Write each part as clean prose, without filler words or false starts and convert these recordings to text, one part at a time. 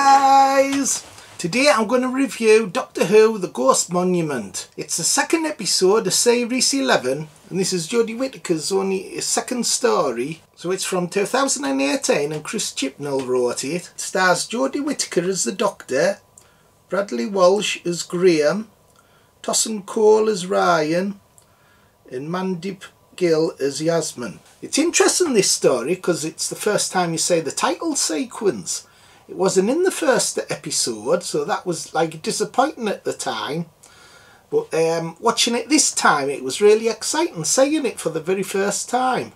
guys! Today I'm going to review Doctor Who The Ghost Monument. It's the second episode of Series 11 and this is Jodie Whittaker's only second story. So it's from 2018 and Chris Chibnall wrote it. It stars Jodie Whittaker as the Doctor, Bradley Walsh as Graham, Tossin Cole as Ryan and Mandip Gill as Yasmin. It's interesting, this story, because it's the first time you say the title sequence. It wasn't in the first episode, so that was like disappointing at the time. But watching it this time, it was really exciting saying it for the very first time.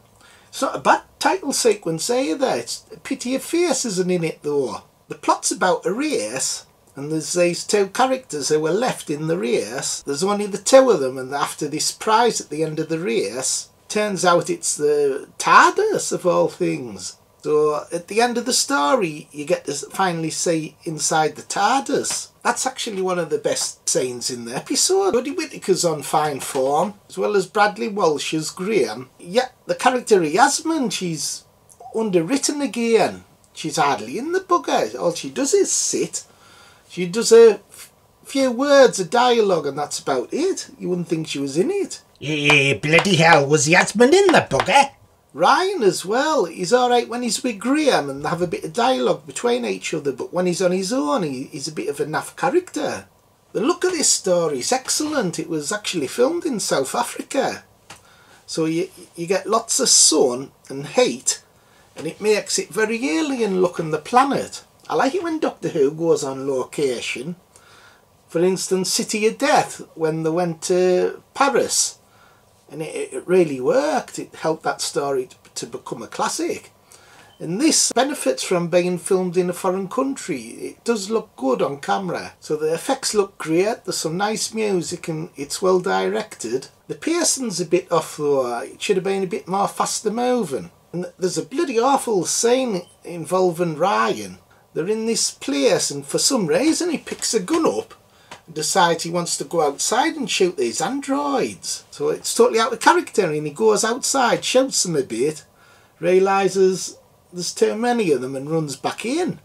It's not a bad title sequence either. It's a pity of face isn't in it though. The plot's about a race, and there's these two characters who were left in the race. There's only the two of them, and after this prize at the end of the race, turns out it's the TARDIS of all things. So at the end of the story you get to finally see inside the TARDIS. That's actually one of the best scenes in the episode. Jodie Whittaker's on fine form, as well as Bradley Walsh as Graham. Yeah, the character of Yasmin, she's underwritten again. She's hardly in the bugger. All she does is sit. She does a few words of dialogue and that's about it. You wouldn't think she was in it. Bloody hell, was Yasmin in the bugger? Ryan as well. He's alright when he's with Graham and they have a bit of dialogue between each other, but when he's on his own he's a bit of a naff character. The look of this story is excellent. It was actually filmed in South Africa. So you get lots of sun and heat and it makes it very alien looking, the planet. I like it when Doctor Who goes on location. For instance, City of Death, when they went to Paris. And it really worked. It helped that story to become a classic. And this benefits from being filmed in a foreign country. It does look good on camera. So the effects look great, there's some nice music and it's well directed. The pacing's a bit off though, it should have been a bit more faster moving. And there's a bloody awful scene involving Ryan. They're in this place and for some reason he picks a gun up and decides he wants to go outside and shoot these androids. So it's totally out of character and he goes outside, shouts them a bit, realises there's too many of them and runs back in.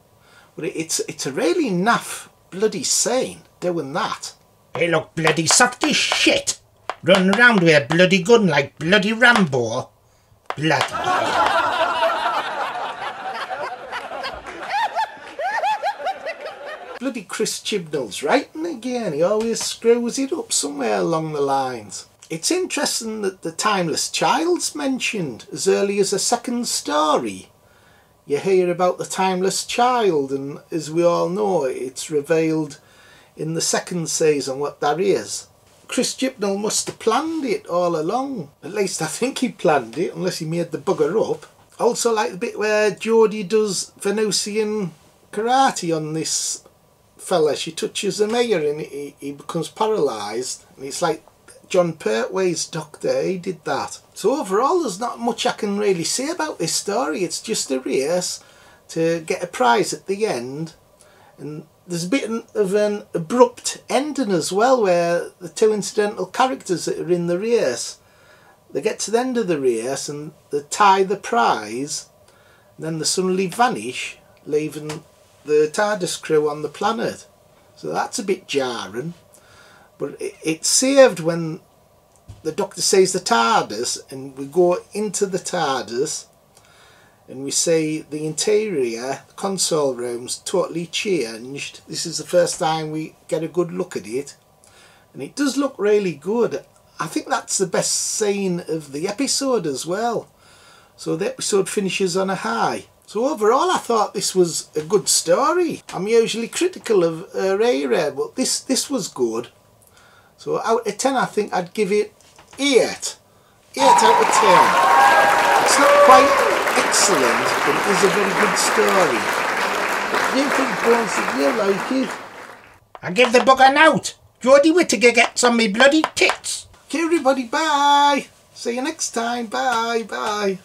But it's a really naff bloody scene doing that. They look bloody soft as shit. Running around with a bloody gun like bloody Rambo. Bloody hell. Bloody Chris Chibnall's writing again. He always screws it up somewhere along the lines. It's interesting that the Timeless Child's mentioned as early as a second story. You hear about the Timeless Child and as we all know it's revealed in the second season what that is. Chris Chibnall must have planned it all along. At least I think he planned it, unless he made the bugger up. Also like the bit where Jodie does Venusian karate on this fella. She touches him here and he becomes paralysed, and it's like John Pertwee's Doctor, he did that. So overall there's not much I can really say about this story. It's just a race to get a prize at the end, and there's a bit of an abrupt ending as well where the two incidental characters that are in the race, they get to the end of the race and they tie the prize and then they suddenly vanish, leaving the TARDIS crew on the planet. So that's a bit jarring, but it's saved when the Doctor sees the TARDIS and we go into the TARDIS and we see the interior, the console rooms totally changed. This is the first time we get a good look at it and it does look really good. I think that's the best scene of the episode as well. So the episode finishes on a high. So overall I thought this was a good story. I'm usually critical of her era, but this was good. So out of 10 I think I'd give it 8. 8 out of 10. It's not quite excellent, but it is a very good story. What do you think, Bones? Did you like it? I give the bugger an out. Jodie Whittaker gets on me bloody tits. Okay everybody, bye. See you next time. Bye, bye.